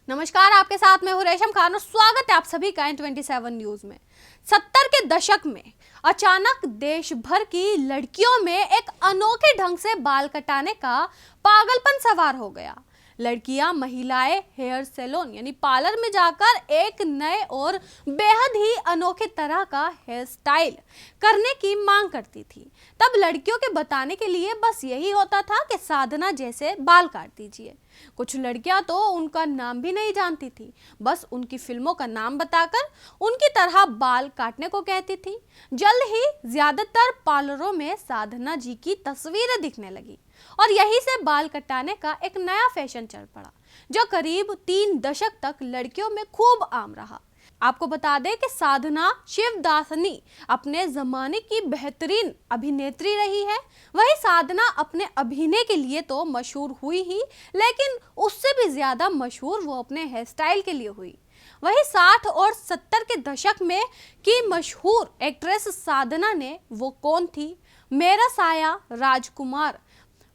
नमस्कार, आपके साथ मैं हूं रेशम खान और स्वागत है आप सभी का N27 न्यूज में। 70 के दशक में अचानक देश भर की लड़कियों में एक अनोखे ढंग से बाल कटाने का पागलपन सवार हो गया। लड़कियां, महिलाएं हेयर सैलून यानी पार्लर में जाकर एक नए और बेहद ही अनोखे तरह का हेयर स्टाइल करने की मांग करती थी। तब लड़कियों के बताने के लिए बस यही होता था कि साधना जैसे बाल काट दीजिए। कुछ लड़कियां तो उनका नाम भी नहीं जानती थी, बस उनकी फिल्मों का नाम बताकर उनकी तरह बाल काटने को कहती थी। जल्द ही ज्यादातर पार्लरों में साधना जी की तस्वीरें दिखने लगी और यहीं से बाल कटाने का एक नया फैशन चल पड़ा, जो करीब 3 दशक तक लड़कियों में खूब आम रहा। आपको बता दें कि साधना शिवदासनी अपने जमाने की बेहतरीन अभिनेत्री रही है। वही साधना अपने अभिनय के लिए तो मशहूर हुई ही, लेकिन उससे भी ज्यादा मशहूर वो अपने हेयर स्टाइल के लिए हुई। वही 60 और 70 के दशक में की मशहूर एक्ट्रेस साधना ने वो कौन थी? मेरा साया, राजकुमार,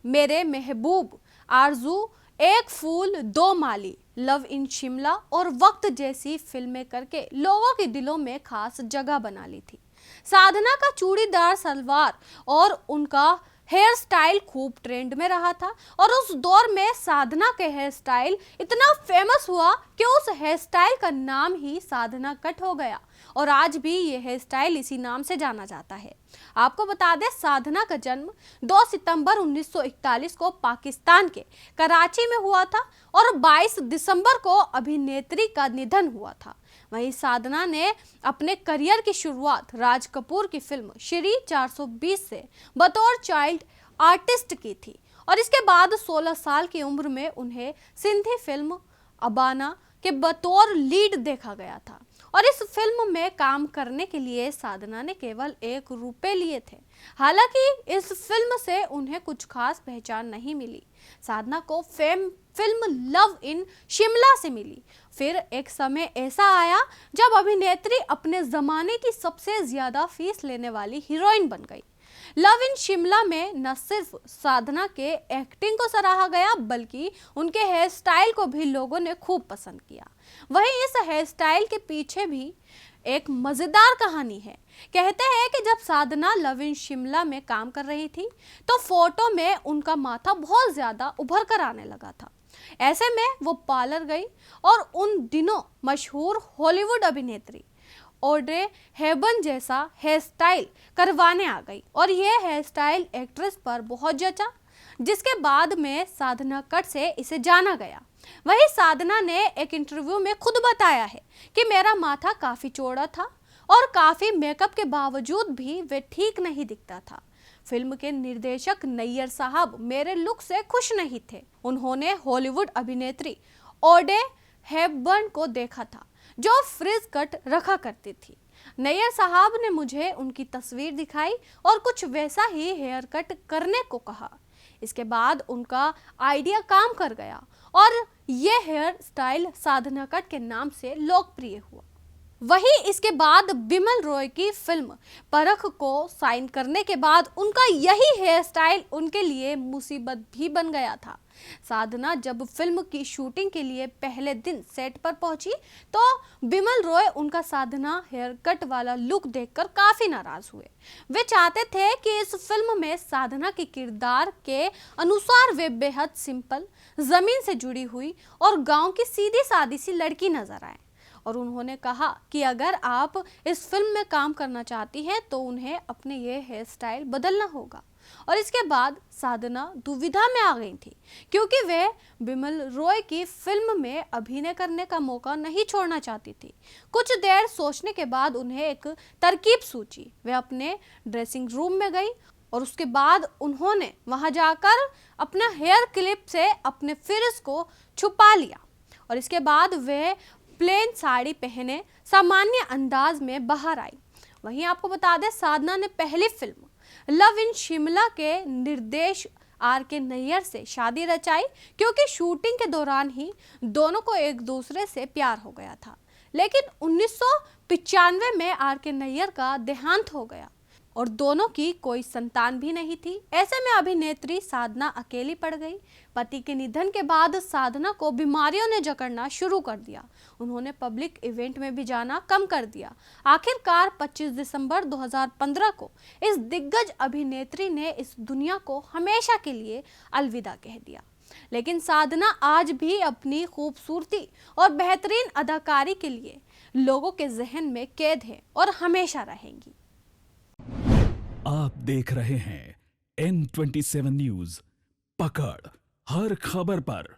मेरे महबूब, आरजू, एक फूल दो माली, लव इन शिमला और वक्त जैसी फिल्में करके लोगों के दिलों में खास जगह बना ली थी। साधना का चूड़ीदार सलवार और उनका हेयर स्टाइल खूब ट्रेंड में रहा था और उस दौर में साधना के हेयर स्टाइल इतना फेमस हुआ कि उस हेयर स्टाइल का नाम ही साधना कट हो गया और आज भी ये हेयर स्टाइल इसी नाम से जाना जाता है। आपको बता दें, साधना का जन्म 2 सितंबर 1941 को पाकिस्तान के कराची में हुआ था और 22 दिसंबर को अभिनेत्री का निधन हुआ था। वहीं साधना ने अपने करियर की शुरुआत राज कपूर की फिल्म श्री 420 से बतौर चाइल्ड आर्टिस्ट की थी और इसके बाद 16 साल की उम्र में उन्हें सिंधी फिल्म अबाना के बतौर लीड देखा गया था और इस फिल्म में काम करने के लिए साधना ने केवल ₹1 लिए थे। हालांकि इस फिल्म से उन्हें कुछ खास पहचान नहीं मिली। साधना को फिल्म लव इन शिमला से मिली। फिर एक समय ऐसा आया जब अभिनेत्री अपने जमाने की सबसे ज्यादा फीस लेने वाली हीरोइन बन गई। लव इन शिमला में न सिर्फ साधना के एक्टिंग को सराहा गया, बल्कि उनके हेयर स्टाइल को भी लोगों ने खूब पसंद किया। वहीं इस हेयर स्टाइल के पीछे भी एक मजेदार कहानी है। कहते हैं कि जब साधना लव इन शिमला में काम कर रही थी तो फोटो में उनका माथा बहुत ज्यादा उभर कर आने लगा था। ऐसे में वो पार्लर गई और उन दिनों मशहूर हॉलीवुड अभिनेत्री ऑड्रे हेबर्न जैसा हेयर स्टाइल करवाने आ गई और यह हेयर स्टाइल एक्ट्रेस पर बहुत जचा, जिसके बाद में साधना कट से इसे जाना गया। वही साधना ने एक इंटरव्यू में खुद बताया है कि मेरा माथा काफी चौड़ा था और काफी मेकअप के बावजूद भी वे ठीक नहीं दिखता था। फिल्म के निर्देशक नैयर साहब मेरे लुक से खुश नहीं थे। उन्होंने हॉलीवुड अभिनेत्री ऑड्रे हेबर्न को देखा था जो फ्रिज कट रखा करती थी। नैयर साहब ने मुझे उनकी तस्वीर दिखाई और कुछ वैसा ही हेयर कट करने को कहा। इसके बाद उनका आइडिया काम कर गया और ये हेयर स्टाइल साधना कट के नाम से लोकप्रिय हुआ। वहीं इसके बाद बिमल रॉय की फिल्म परख को साइन करने के बाद उनका यही हेयर स्टाइल उनके लिए मुसीबत भी बन गया था। साधना जब फिल्म की शूटिंग के लिए पहले दिन सेट पर पहुंची तो बिमल रॉय उनका साधना हेयर कट वाला लुक देखकर काफी नाराज हुए। वे चाहते थे कि इस फिल्म में साधना के किरदार के अनुसार वे बेहद सिंपल, जमीन से जुड़ी हुई और गांव की सीधी सादी सी लड़की नजर आए और उन्होंने कहा कि अगर आप इस फिल्म में काम करना चाहती हैं तो उन्हें अपने ये हेयर स्टाइल बदलना होगा। और इसके बाद साधना दुविधा में आ गई थी क्योंकि वे बिमल रॉय की फिल्म में अभिनय करने का मौका नहीं छोड़ना चाहती थी। कुछ देर सोचने के बाद उन्हें एक तरकीब सूझी। वे अपने ड्रेसिंग रूम में गई और उसके बाद उन्होंने वहां जाकर अपना हेयर क्लिप से अपने फ्रिज को छुपा लिया और इसके बाद वे प्लेन साड़ी पहने सामान्य अंदाज में बाहर आई। वहीं आपको बता दें, साधना ने पहली फिल्म लव इन शिमला के निर्देश RK नैयर से शादी रचाई क्योंकि शूटिंग के दौरान ही दोनों को एक दूसरे से प्यार हो गया था। लेकिन 1995 में RK नैयर का देहांत हो गया। और दोनों की कोई संतान भी नहीं थी। ऐसे में अभिनेत्री साधना अकेली पड़ गई। पति के निधन के बाद साधना को बीमारियों ने जकड़ना शुरू कर दिया। उन्होंने पब्लिक इवेंट में भी जाना कम कर दिया। आखिरकार 25 दिसंबर 2015 को इस दिग्गज अभिनेत्री ने इस दुनिया को हमेशा के लिए अलविदा कह दिया। लेकिन साधना आज भी अपनी खूबसूरती और बेहतरीन अदाकारी के लिए लोगों के जहन में कैद है और हमेशा रहेंगी। आप देख रहे हैं N27 न्यूज, पकड़ हर खबर पर।